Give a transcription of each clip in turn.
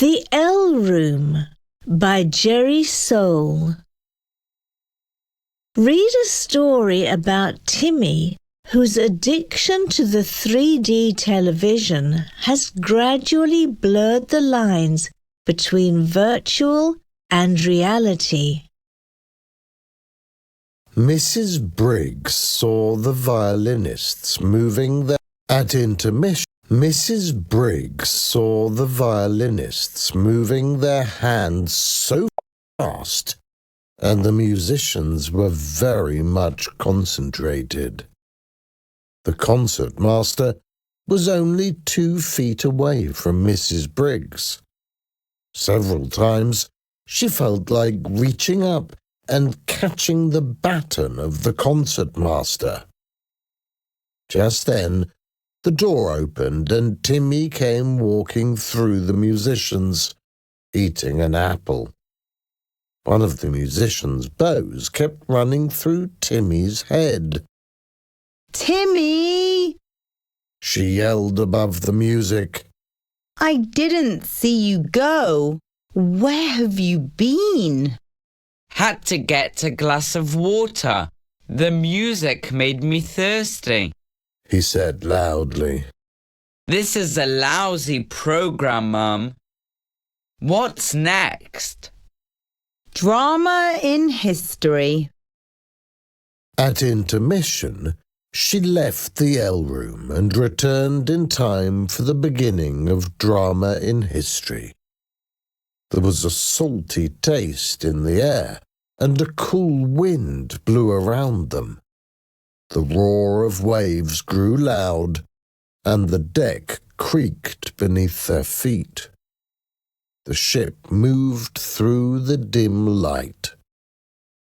The Elroom by Jerry Sohl. Read a story about Timmy, whose addiction to the 3D television has gradually blurred the lines between virtual and reality. Mrs. Briggs saw the violinists moving at intermission. Mrs. Briggs saw the violinists moving their hands so fast, and the musicians were very much concentrated. The concertmaster was only 2 feet away from Mrs. Briggs. Several times she felt like reaching up and catching the baton of the concertmaster. Just then, the door opened and Timmy came walking through the musicians, eating an apple. One of the musicians' bows kept running through Timmy's head. "Timmy!" she yelled above the music. "I didn't see you go. Where have you been?" "Had to get a glass of water. The music made me thirsty," he said loudly. "This is a lousy program, Mum. What's next?" "Drama in history." At intermission, she left the elroom and returned in time for the beginning of drama in history. There was a salty taste in the air, and a cool wind blew around them. The roar of waves grew loud, and the deck creaked beneath their feet. The ship moved through the dim light.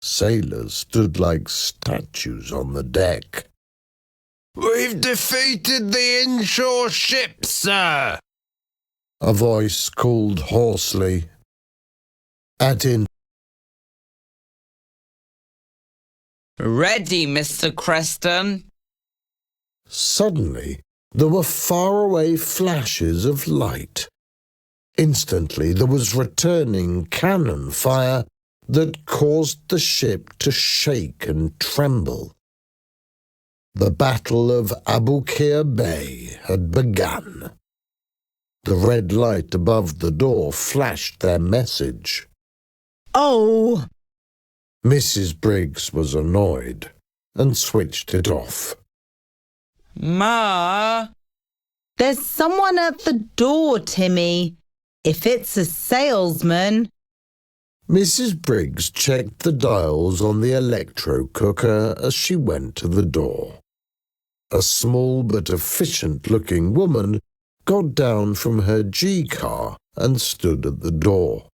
Sailors stood like statues on the deck. "We've defeated the inshore ship, sir," a voice called hoarsely. "Ready, Mr. Creston." Suddenly, there were faraway flashes of light. Instantly, there was returning cannon fire that caused the ship to shake and tremble. The Battle of Aboukir Bay had begun. The red light above the door flashed their message. "Oh!" Mrs. Briggs was annoyed and switched it off. "Ma!" "There's someone at the door, Timmy. If it's a salesman." Mrs. Briggs checked the dials on the electro-cooker as she went to the door. A small but efficient-looking woman got down from her G-car and stood at the door.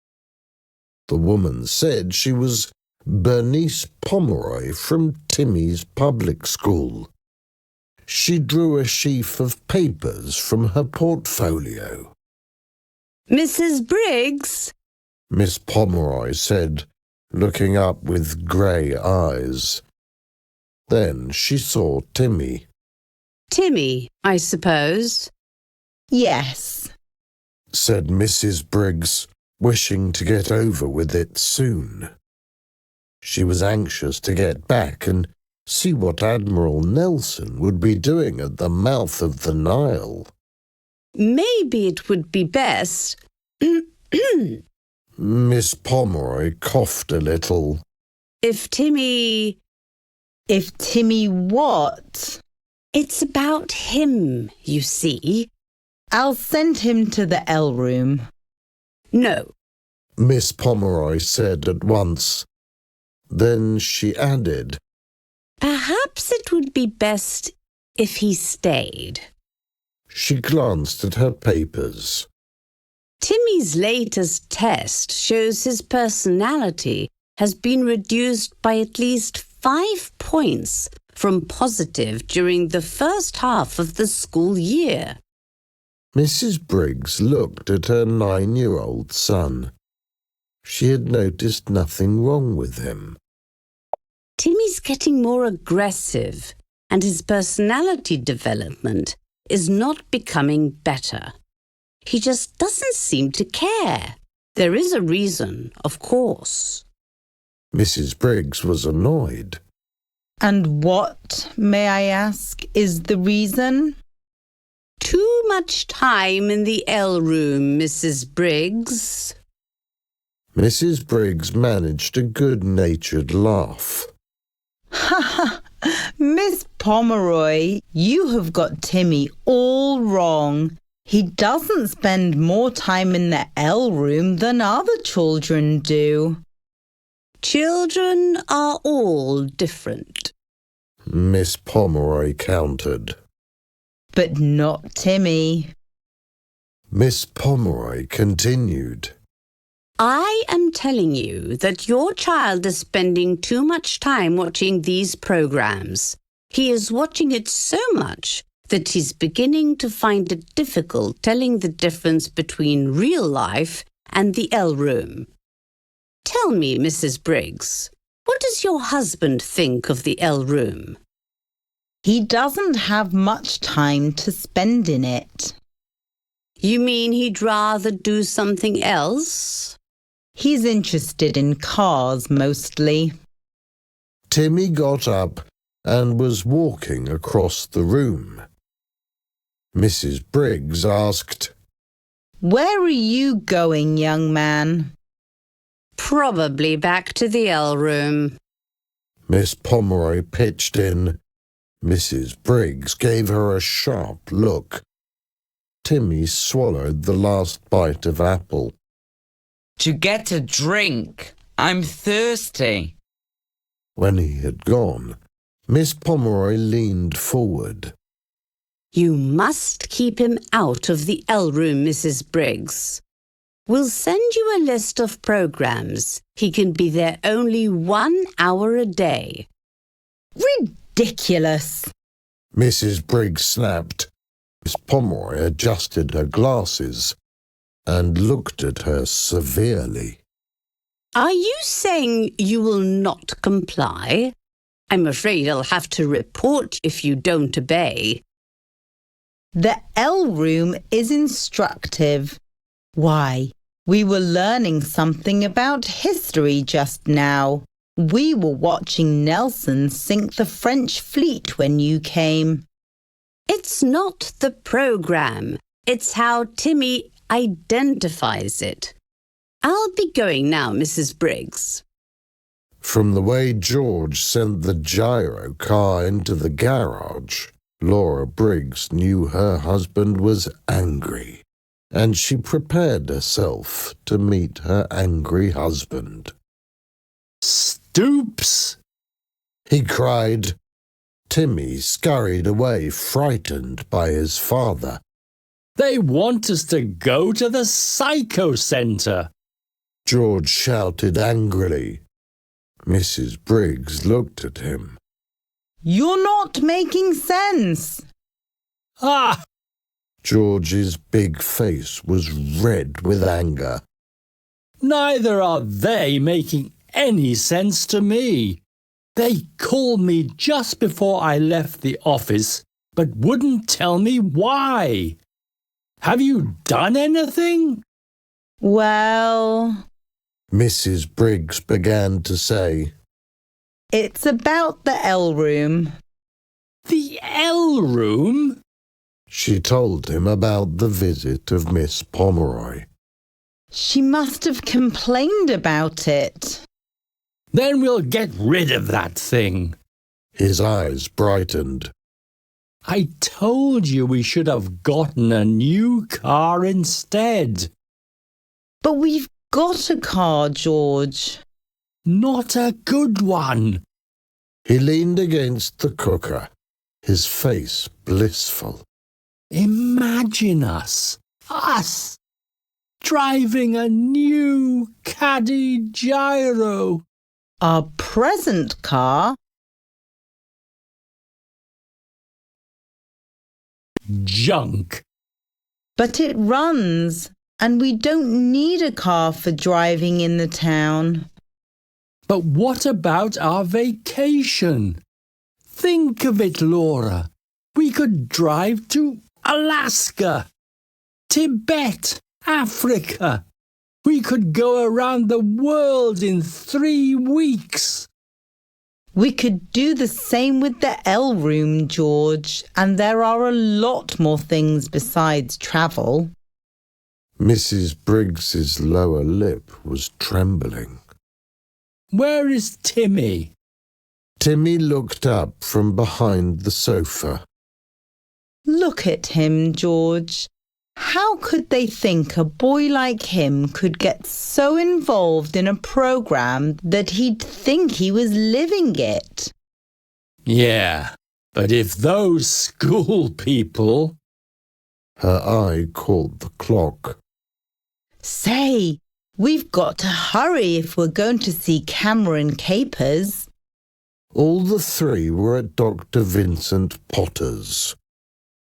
The woman said she was Bernice Pomeroy from Timmy's public school. She drew a sheaf of papers from her portfolio. "Mrs. Briggs?" Miss Pomeroy said, looking up with grey eyes. Then she saw Timmy. "Timmy, I suppose?" "Yes," said Mrs. Briggs, wishing to get over with it soon. She was anxious to get back and see what Admiral Nelson would be doing at the mouth of the Nile. "Maybe it would be best..." Miss Pomeroy coughed a little. "If Timmy..." "If Timmy what?" "It's about him, you see." "I'll send him to the elroom." "No." Miss Pomeroy said at once. Then she added, "Perhaps it would be best if he stayed." She glanced at her papers. "Timmy's latest test shows his personality has been reduced by at least 5 points from positive during the first half of the school year." Mrs. Briggs looked at her 9-year-old son. She had noticed nothing wrong with him. "Timmy's getting more aggressive, and his personality development is not becoming better. He just doesn't seem to care. There is a reason, of course. Mrs. Briggs was annoyed. And what, may I ask, is the reason? Too much time in the elroom, Mrs. Briggs. Mrs. Briggs managed a good-natured laugh. Ha ha! Miss Pomeroy, you have got Timmy all wrong. He doesn't spend more time in the elroom than other children do. Children are all different. Miss Pomeroy countered. But not Timmy. Miss Pomeroy continued. I am telling you that your child is spending too much time watching these programs. He is watching it so much that he's beginning to find it difficult telling the difference between real life and the elroom. Tell me, Mrs. Briggs, what does your husband think of the elroom? He doesn't have much time to spend in it. You mean he'd rather do something else? He's interested in cars mostly. Timmy got up and was walking across the room. Mrs. Briggs asked, Where are you going, young man? Probably back to the elroom. Miss Pomeroy pitched in. Mrs. Briggs gave her a sharp look. Timmy swallowed the last bite of apple. To get a drink. I'm thirsty. When he had gone, Miss Pomeroy leaned forward. You must keep him out of the elroom, Mrs. Briggs. We'll send you a list of programs. He can be there only 1 hour a day. Ridiculous! Mrs. Briggs snapped. Miss Pomeroy adjusted her glasses and looked at her severely. Are you saying you will not comply? I'm afraid I'll have to report if you don't obey. The elroom is instructive. Why, we were learning something about history just now. We were watching Nelson sink the French fleet when you came. It's not the program. It's how Timmy identifies it. I'll be going now, Mrs. Briggs. From the way George sent the gyro car into the garage, Laura Briggs knew her husband was angry, and she prepared herself to meet her angry husband. Stoops! He cried. Timmy scurried away, frightened by his father. They want us to go to the psycho centre. George shouted angrily. Mrs. Briggs looked at him. You're not making sense. Ah! George's big face was red with anger. Neither are they making any sense to me. They called me just before I left the office, but wouldn't tell me why. Have you done anything? Well, Mrs. Briggs began to say. it's about the elroom. The elroom? She told him about the visit of Miss Pomeroy. She must have complained about it. Then we'll get rid of that thing. His eyes brightened. I told you we should have gotten a new car instead. But we've got a car, George. Not a good one. He leaned against the cooker, his face blissful. Imagine us, driving a new Caddy Gyro. Our present car? Junk. But it runs, and we don't need a car for driving in the town. But what about our vacation? Think of it, Laura. We could drive to Alaska. Tibet, Africa. We could go around the world in 3 weeks. We could do the same with the elroom, George, and there are a lot more things besides travel. Mrs. Briggs's lower lip was trembling. Where is Timmy? Timmy looked up from behind the sofa. Look at him, George. How could they think a boy like him could get so involved in a program that he'd think he was living it? Yeah, but if those school people... Her eye caught the clock. Say, we've got to hurry if we're going to see Cameron Capers. All the three were at Dr. Vincent Potter's.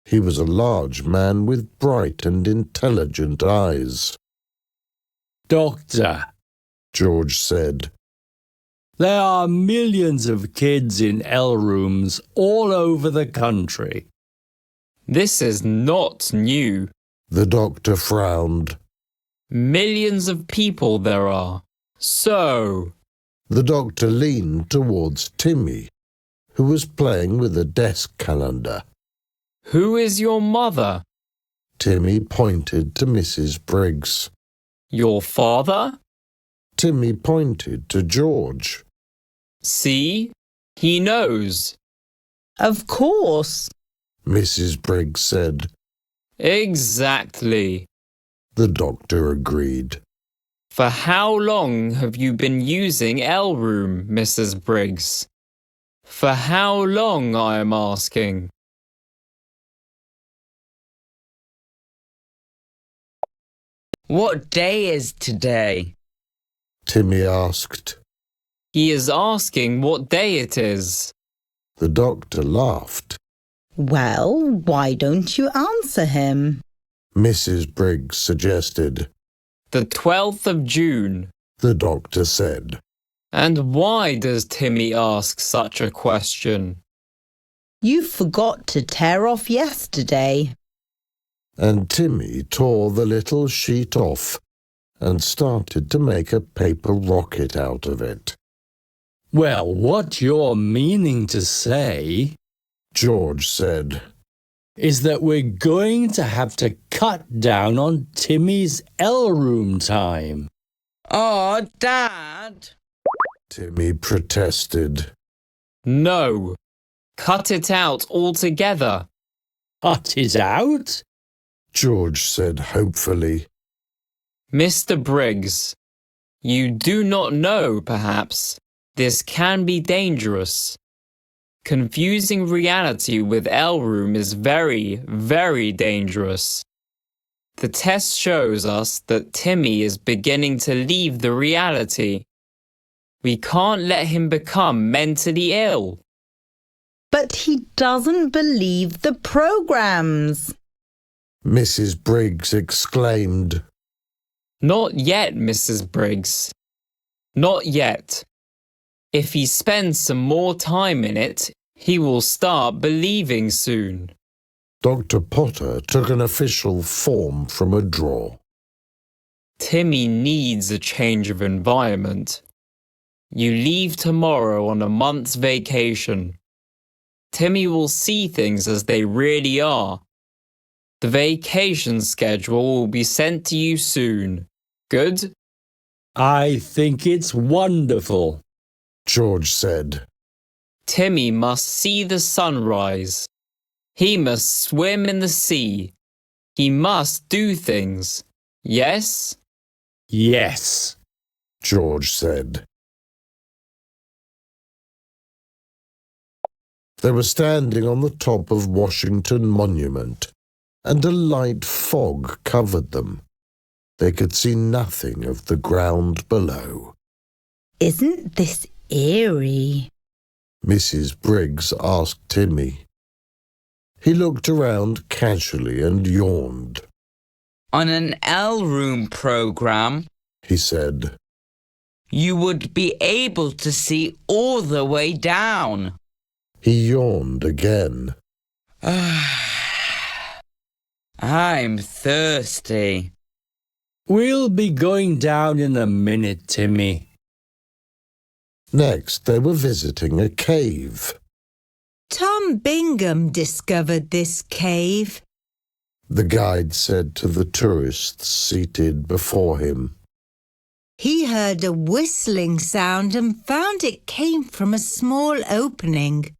He was a large man with bright and intelligent eyes. Doctor, George said. there are millions of kids in elrooms all over the country. This is not new. The doctor frowned. Millions of people there are. So, The doctor leaned towards Timmy, who was playing with a desk calendar. who is your mother? Timmy pointed to Mrs. Briggs. Your father? Timmy pointed to George. See? He knows. Of course. Mrs. Briggs said. Exactly. The doctor agreed. For how long have you been using elroom, Mrs. Briggs? For how long, I am asking? What day is today? Timmy asked. He is asking what day it is. The doctor laughed. Well, why don't you answer him? Mrs. Briggs suggested. The 12th of June. The doctor said. And why does Timmy ask such a question? You forgot to tear off yesterday. And Timmy tore the little sheet off and started to make a paper rocket out of it. Well, what you're meaning to say George said. is that we're going to have to cut down on Timmy's elroom time. Oh, Dad! Timmy protested. No. Cut it out altogether. Cut it out? George said hopefully. Mr. Briggs, you do not know, perhaps, this can be dangerous. Confusing reality with elroom is very, very dangerous. The test shows us that Timmy is beginning to leave the reality. We can't let him become mentally ill. But he doesn't believe the programs. Mrs. Briggs exclaimed. Not yet, Mrs. Briggs. Not yet. If he spends some more time in it, he will start believing soon. Dr. Potter took an official form from a drawer. Timmy needs a change of environment. You leave tomorrow on a month's vacation. Timmy will see things as they really are. The vacation schedule will be sent to you soon. Good? I think it's wonderful. George said. Timmy must see the sunrise. He must swim in the sea. He must do things. Yes? Yes. George said. They were standing on the top of Washington Monument, and a light fog covered them. They could see nothing of the ground below. Isn't this eerie? Mrs. Briggs asked Timmy. He looked around casually and yawned. On an elroom program, He said. you would be able to see all the way down. He yawned again. I'm thirsty. We'll be going down in a minute, Timmy. Next, they were visiting a cave. Tom Bingham discovered this cave. The guide said to the tourists seated before him. He heard a whistling sound and found it came from a small opening.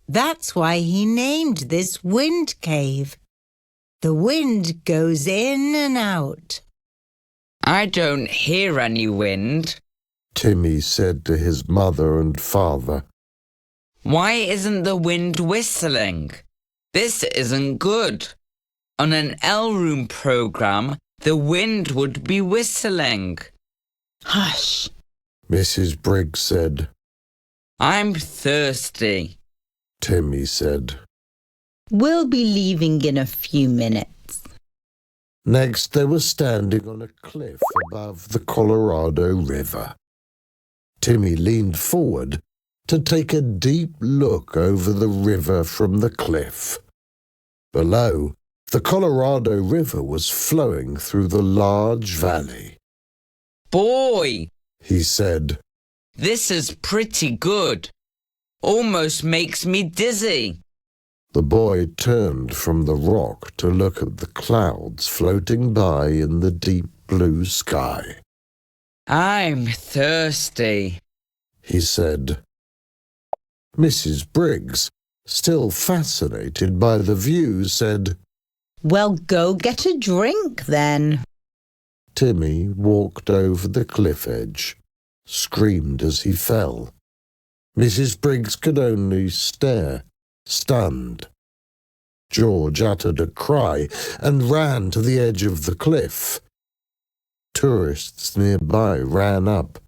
That's why he named this wind cave. The wind goes in and out. I don't hear any wind. Timmy said to his mother and father. Why isn't the wind whistling? This isn't good. On an elroom program, the wind would be whistling. Hush. Mrs. Briggs said. I'm thirsty. Timmy said. We'll be leaving in a few minutes. Next, they were standing on a cliff above the Colorado River. Timmy leaned forward to take a deep look over the river from the cliff. Below, the Colorado River was flowing through the large valley. Boy, He said. this is pretty good. Almost makes me dizzy. The boy turned from the rock to look at the clouds floating by in the deep blue sky. I'm thirsty. He said. Mrs. Briggs, still fascinated by the view, said. Well, go get a drink then. Timmy walked over the cliff edge, screamed as he fell. Mrs. Briggs could only stare, stunned. George uttered a cry and ran to the edge of the cliff. Tourists nearby ran up,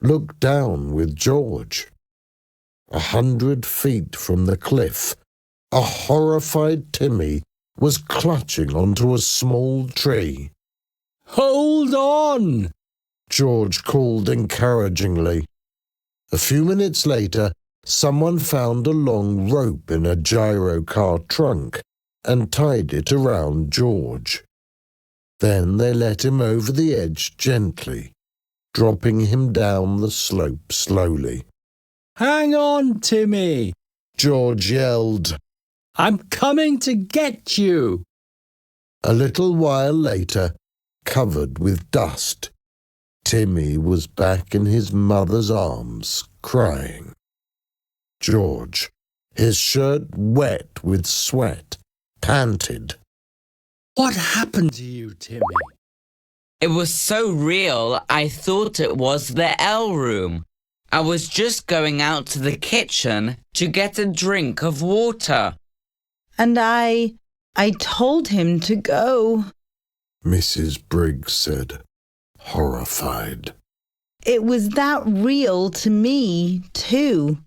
looked down with George. 100 feet from the cliff, a horrified Timmy was clutching onto a small tree. Hold on! George called encouragingly. A few minutes later, someone found a long rope in a gyrocar trunk and tied it around George. Then they let him over the edge gently, dropping him down the slope slowly. Hang on, Timmy! George yelled. I'm coming to get you! A little while later, covered with dust, Timmy was back in his mother's arms, crying. George, his shirt wet with sweat, panted. What happened to you, Timmy? It was so real, I thought it was the elroom. I was just going out to the kitchen to get a drink of water. And I told him to go. Mrs. Briggs said, horrified. It was that real to me, too.